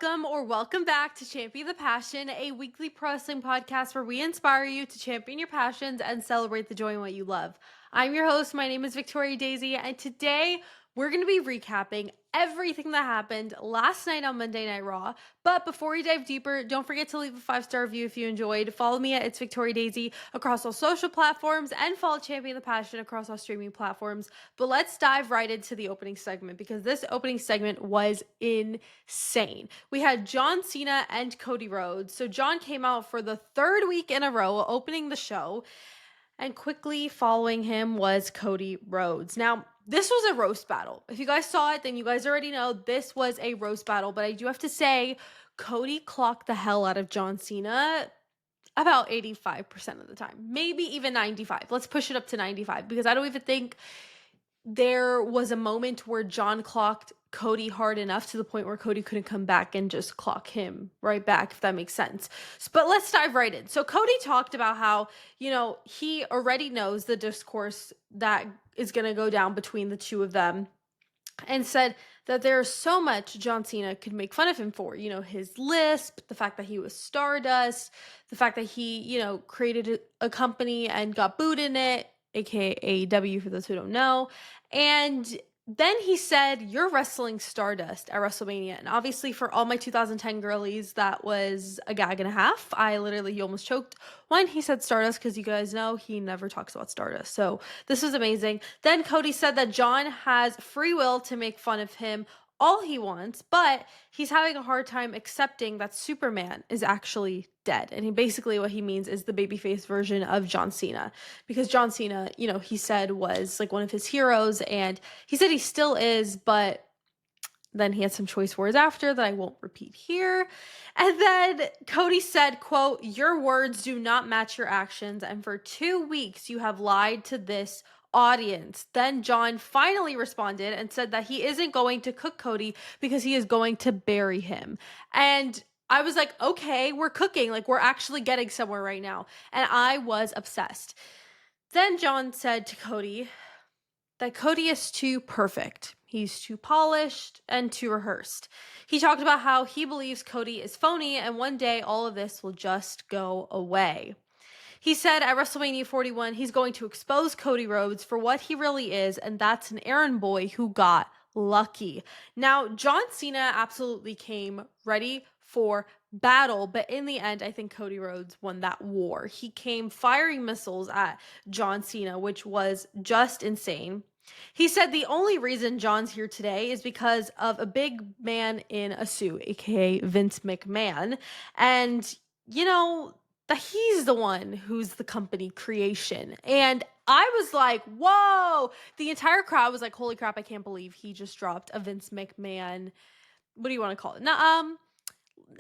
Welcome back to Champion the Passion, a weekly pro wrestling podcast where we inspire you to champion your passions and celebrate the joy in what you love. I'm your host. My name is Victoria Daisy, and today we're going to be recapping everything that happened last night on Monday Night Raw. But before we dive deeper, don't forget to leave a 5-star review if you enjoyed. Follow me at It's Victoria Daisy across all social platforms and follow Champion the Passion across all streaming platforms. But let's dive right into the opening segment because this opening segment was insane. We had John Cena and Cody Rhodes. So John came out for the third week in a row opening the show, and quickly following him was Cody Rhodes. Now, this was a roast battle. If you guys saw it, then you guys already know this was a roast battle. But I do have to say, Cody clocked the hell out of John Cena about 85% of the time. Maybe even 95. Let's push it up to 95 because I don't even think there was a moment where John clocked Cody hard enough to the point where Cody couldn't come back and just clock him right back, if that makes sense. But let's dive right in. So Cody talked about how, he already knows the discourse that is going to go down between the two of them and said that there's so much John Cena could make fun of him for, his lisp, the fact that he was Stardust, the fact that he, created a company and got booed in it, aka AEW for those who don't know. And then he said, "You're wrestling Stardust at WrestleMania." And obviously for all my 2010 girlies, that was a gag and a half. He almost choked when he said Stardust because you guys know he never talks about Stardust. So this was amazing. Then Cody said that John has free will to make fun of him all he wants, but he's having a hard time accepting that Superman is actually dead. And basically what he means is the babyface version of John Cena, because John Cena, he said was like one of his heroes, and he said he still is, but then he had some choice words after that I won't repeat here. And then Cody said, quote, "Your words do not match your actions, and for 2 weeks you have lied to this audience." Then John finally responded and said that he isn't going to cook Cody because he is going to bury him. And I was like, okay, we're cooking. Like, we're actually getting somewhere right now. And I was obsessed. Then John said to Cody that Cody is too perfect. He's too polished and too rehearsed. He talked about how he believes Cody is phony and one day all of this will just go away. He said at WrestleMania 41, he's going to expose Cody Rhodes for what he really is, and that's an errand boy who got lucky. Now, John Cena absolutely came ready for battle, but in the end, I think Cody Rhodes won that war. He came firing missiles at John Cena, which was just insane. He said the only reason John's here today is because of a big man in a suit, aka Vince McMahon. And, that he's the one who's the company creation. And I was like, whoa. The entire crowd was like, holy crap, I can't believe he just dropped a Vince McMahon. What do you want to call it? No,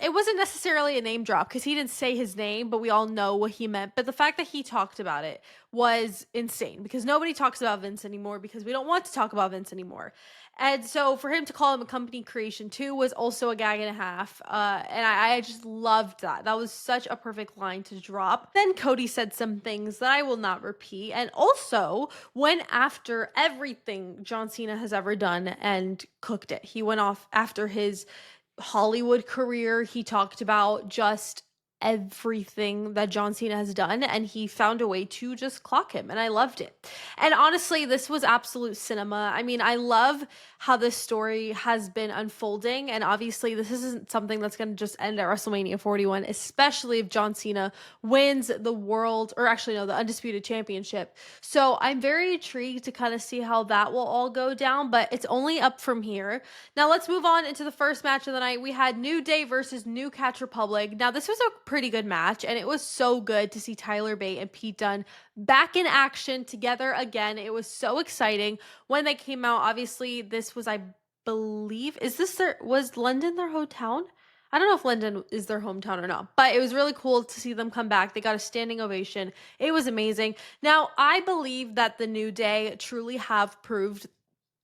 it wasn't necessarily a name drop because he didn't say his name, but we all know what he meant. But the fact that he talked about it was insane because nobody talks about Vince anymore because we don't want to talk about Vince anymore. And so for him to call him a company creation too was also a gag and a half. And I just loved that. That was such a perfect line to drop. Then Cody said some things that I will not repeat. And also went after everything John Cena has ever done and cooked it. He went off after his Hollywood career. He talked about just everything that John Cena has done, and he found a way to just clock him, and I loved it. And honestly, this was absolute cinema. I mean, I love how this story has been unfolding, and obviously this isn't something that's going to just end at WrestleMania 41, especially if John Cena wins the world, or actually no, the Undisputed Championship. So I'm very intrigued to kind of see how that will all go down, but it's only up from here. Now let's move on into the first match of the night. We had New Day versus New Catch Republic. Now this was a pretty good match, and it was so good to see Tyler Bate and Pete Dunne back in action together again. It was so exciting when they came out. Obviously, this was, I believe, was London their hometown? I don't know if London is their hometown or not, but it was really cool to see them come back. They got a standing ovation. It was amazing. Now, I believe that the New Day truly have proved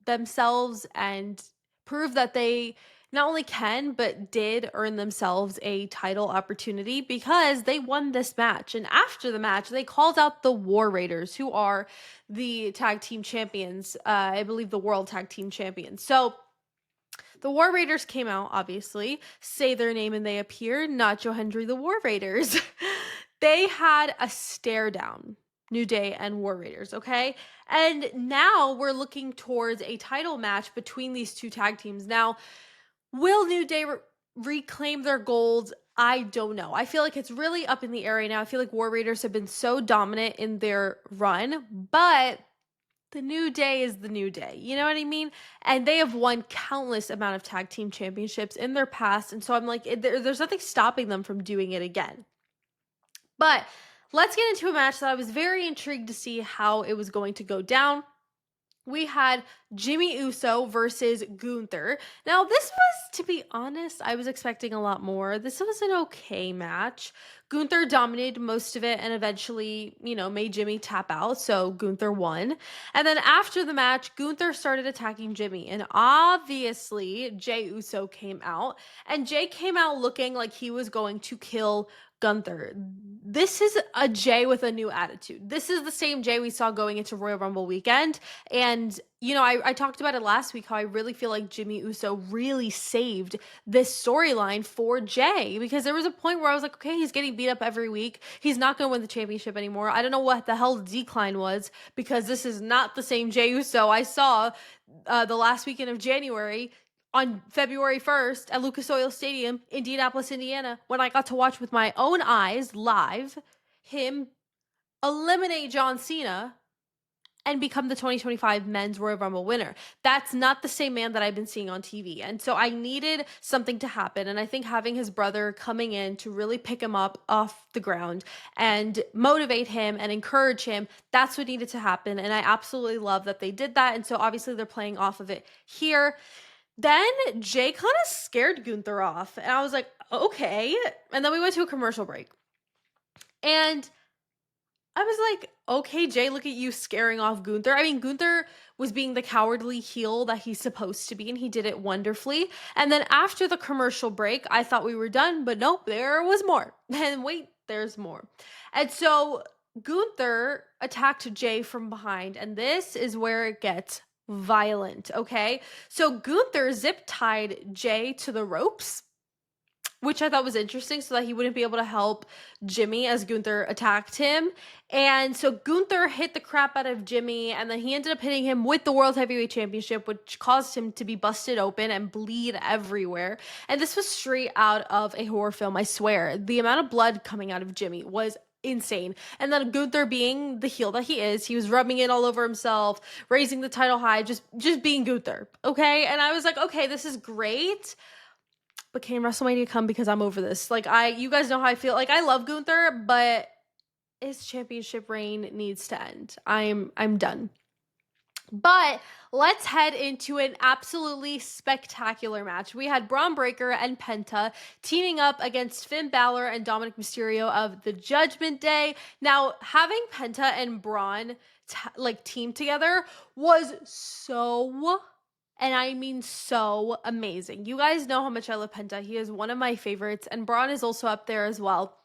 themselves and proved that they not only can, but did earn themselves a title opportunity because they won this match. And after the match, they called out the War Raiders, who are the tag team champions, I believe the world tag team champions. So The War Raiders came out, obviously, say their name and they appear, Nacho Hendry, the War Raiders. They had a stare down, New Day and War Raiders, okay? And now we're looking towards a title match between these two tag teams. Now, will New Day reclaim their gold? I don't know. I feel like it's really up in the air right now. I feel like War Raiders have been so dominant in their run, but the New Day is the New Day. You know what I mean? And they have won countless amount of tag team championships in their past. And so I'm like, there's nothing stopping them from doing it again. But let's get into a match that I was very intrigued to see how it was going to go down. We had Jimmy Uso versus Gunther. Now, this was, to be honest, I was expecting a lot more. This was an okay match. Gunther dominated most of it and eventually, made Jimmy tap out. So Gunther won. And then after the match, Gunther started attacking Jimmy. And obviously, Jey Uso came out. And Jey came out looking like he was going to kill Gunther. This is a Jey with a new attitude. This is the same Jey we saw going into Royal Rumble weekend. And, I talked about it last week, how I really feel like Jimmy Uso really saved this storyline for Jey, because there was a point where I was like, okay, he's getting beat up every week. He's not going to win the championship anymore. I don't know what the hell the decline was, because this is not the same Jey Uso I saw the last weekend of January on February 1st at Lucas Oil Stadium, Indianapolis, Indiana, when I got to watch with my own eyes live him eliminate John Cena and become the 2025 Men's Royal Rumble winner. That's not the same man that I've been seeing on TV. And so I needed something to happen. And I think having his brother coming in to really pick him up off the ground and motivate him and encourage him, that's what needed to happen. And I absolutely love that they did that. And so obviously they're playing off of it here. Then Jey kind of scared Gunther off. And I was like, okay. And then we went to a commercial break. And I was like, okay, Jey, look at you scaring off Gunther. I mean, Gunther was being the cowardly heel that he's supposed to be, and he did it wonderfully. And then after the commercial break, I thought we were done, but nope, there was more. And wait, there's more. And so Gunther attacked Jey from behind, and this is where it gets violent, okay? So Gunther zip tied Jey to the ropes, which I thought was interesting, so that he wouldn't be able to help Jimmy as Gunther attacked him. And so Gunther hit the crap out of Jimmy, and then he ended up hitting him with the World Heavyweight Championship, which caused him to be busted open and bleed everywhere. And this was straight out of a horror film, I swear. The amount of blood coming out of Jimmy was insane. And then Gunther, being the heel that he is, he was rubbing it all over himself, raising the title high, just being Gunther, okay? And I was like, okay, this is great. But can WrestleMania come, because I'm over this? Like, you guys know how I feel. Like, I love Gunther, but his championship reign needs to end. I'm done. But let's head into an absolutely spectacular match. We had Braun Breaker and Penta teaming up against Finn Balor and Dominic Mysterio of the Judgment Day. Now, having Penta and Braun team together was so, and I mean so, amazing. You guys know how much I love Penta. He is one of my favorites, and Braun is also up there as well.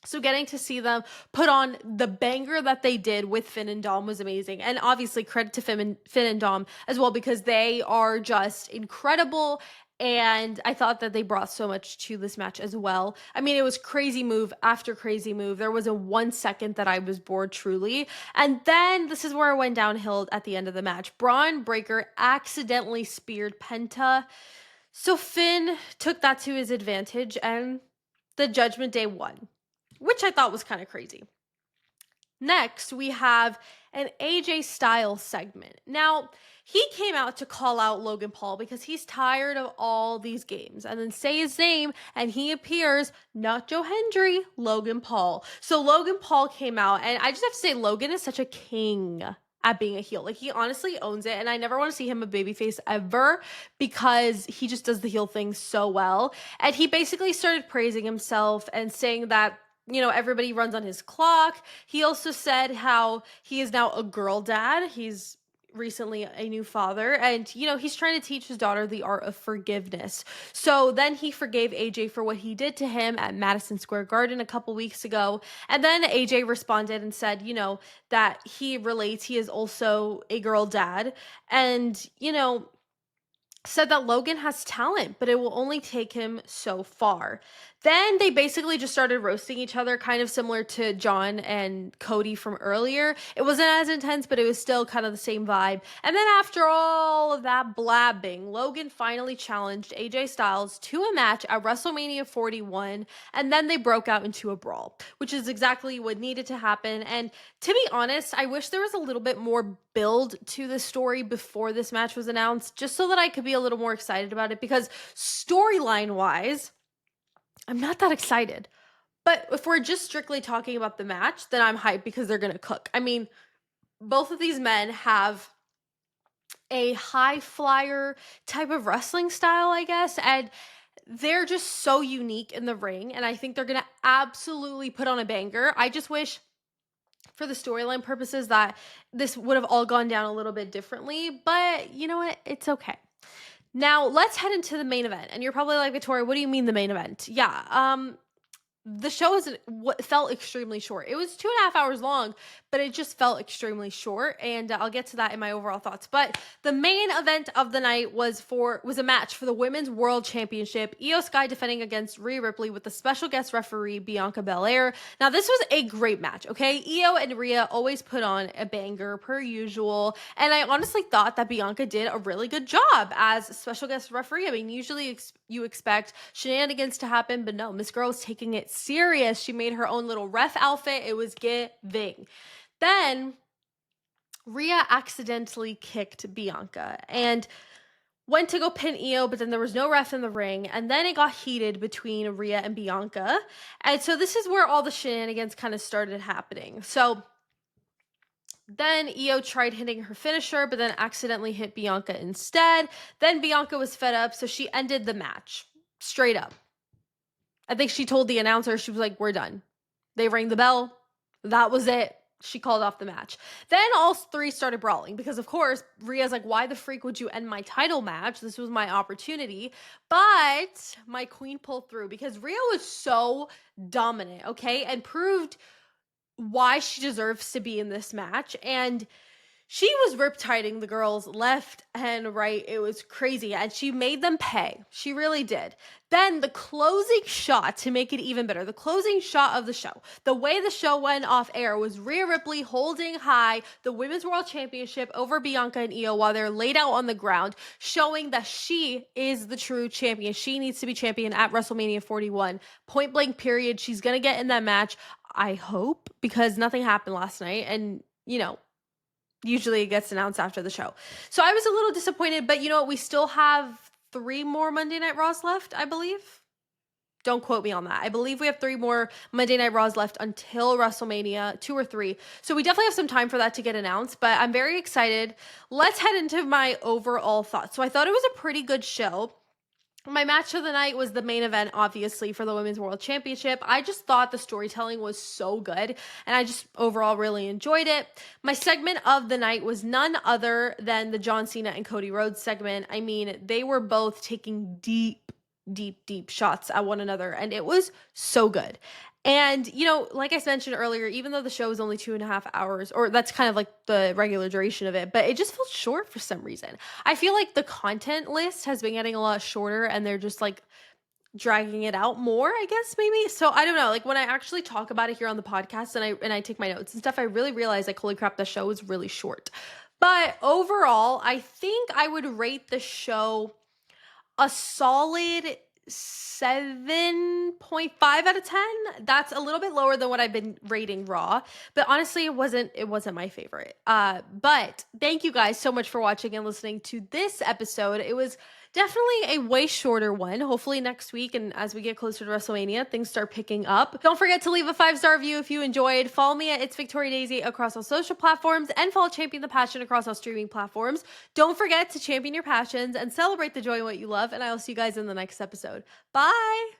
So getting to see them put on the banger that they did with Finn and Dom was amazing. And obviously credit to Finn and Dom as well, because they are just incredible. And I thought that they brought so much to this match as well. I mean, it was crazy move after crazy move. There was a 1 second that I was bored, truly. And then this is where I went downhill at the end of the match. Braun Breaker accidentally speared Penta. So Finn took that to his advantage, and the Judgment Day won, which I thought was kind of crazy. Next, we have an AJ Styles segment. Now, he came out to call out Logan Paul because he's tired of all these games, and then say his name and he appears, Nacho Hendry, Logan Paul. So Logan Paul came out, and I just have to say, Logan is such a king at being a heel. Like, he honestly owns it, and I never want to see him a babyface ever, because he just does the heel thing so well. And he basically started praising himself and saying that, everybody runs on his clock. He also said how he is now a girl dad. He's recently a new father, and he's trying to teach his daughter the art of forgiveness. So then he forgave AJ for what he did to him at Madison Square Garden a couple weeks ago. And then AJ responded and said, that he relates, he is also a girl dad. And said that Logan has talent, but it will only take him so far. Then they basically just started roasting each other, kind of similar to John and Cody from earlier. It wasn't as intense, but it was still kind of the same vibe. And then after all of that blabbing, Logan finally challenged AJ Styles to a match at WrestleMania 41, and then they broke out into a brawl, which is exactly what needed to happen. And to be honest, I wish there was a little bit more build to the story before this match was announced, just so that I could be a little more excited about it, because storyline wise, I'm not that excited. But if we're just strictly talking about the match, then I'm hyped because they're going to cook. I mean, both of these men have a high flyer type of wrestling style, I guess, and they're just so unique in the ring, and I think they're going to absolutely put on a banger. I just wish, for the storyline purposes, that this would have all gone down a little bit differently, but you know what? It's okay. Now, let's head into the main event. And you're probably like, Victoria, what do you mean the main event? Yeah, the show is what felt extremely short. It was 2.5 hours long, but it just felt extremely short, and I'll get to that in my overall thoughts. But the main event of the night was a match for the Women's World Championship. Io Sky defending against Rhea Ripley with the special guest referee Bianca Belair. Now, this was a great match. Okay, Io and Rhea always put on a banger per usual, and I honestly thought that Bianca did a really good job as special guest referee. I mean, usually you expect shenanigans to happen, but no, Miss Girl was taking it serious. She made her own little ref outfit. It was giving. Then Rhea accidentally kicked Bianca and went to go pin Io, but then there was no ref in the ring, and then it got heated between Rhea and Bianca. And so this is where all the shenanigans kind of started happening. So then Io tried hitting her finisher, but then accidentally hit Bianca instead. Then Bianca was fed up, so she ended the match straight up. I think she told the announcer, she was like, we're done. They rang the bell. That was it. She called off the match. Then all three started brawling because, of course, Rhea's like, why the freak would you end my title match? This was my opportunity. But my queen pulled through because Rhea was so dominant, okay, and proved why she deserves to be in this match. And she was riptiding the girls left and right. It was crazy. And she made them pay. She really did. Then the closing shot, to make it even better, the closing shot of the show, the way the show went off air was Rhea Ripley holding high the Women's World Championship over Bianca and Io while they're laid out on the ground, showing that she is the true champion. She needs to be champion at WrestleMania 41. Point blank period. She's going to get in that match. I hope, because nothing happened last night. And, usually it gets announced after the show. So I was a little disappointed, but you know what? We still have 3 more Monday Night Raws left, I believe. Don't quote me on that. I believe we have 3 more Monday Night Raws left until WrestleMania, 2 or 3. So we definitely have some time for that to get announced, but I'm very excited. Let's head into my overall thoughts. So I thought it was a pretty good show. My match of the night was the main event, obviously, for the Women's World Championship. I just thought the storytelling was so good, and I just overall really enjoyed it. My segment of the night was none other than the John Cena and Cody Rhodes segment. I mean, they were both taking deep shots at one another, and it was so good. And, like I mentioned earlier, even though the show is only 2.5 hours, or that's kind of like the regular duration of it, but it just felt short for some reason. I feel like the content list has been getting a lot shorter, and they're just like dragging it out more, I guess, maybe. So I don't know. Like when I actually talk about it here on the podcast and I take my notes and stuff, I really realize like, holy crap, the show is really short. But overall, I think I would rate the show a solid 7.5 out of 10. That's a little bit lower than what I've been rating Raw, but honestly it wasn't my favorite. But thank you guys so much for watching and listening to this episode. It was definitely a way shorter one. Hopefully next week, and as we get closer to WrestleMania, things start picking up. Don't forget to leave a 5-star review if you enjoyed. Follow me at It's Victoria Daisy across all social platforms, and follow Champion the Passion across all streaming platforms. Don't forget to champion your passions and celebrate the joy in what you love, and I will see you guys in the next episode. Bye!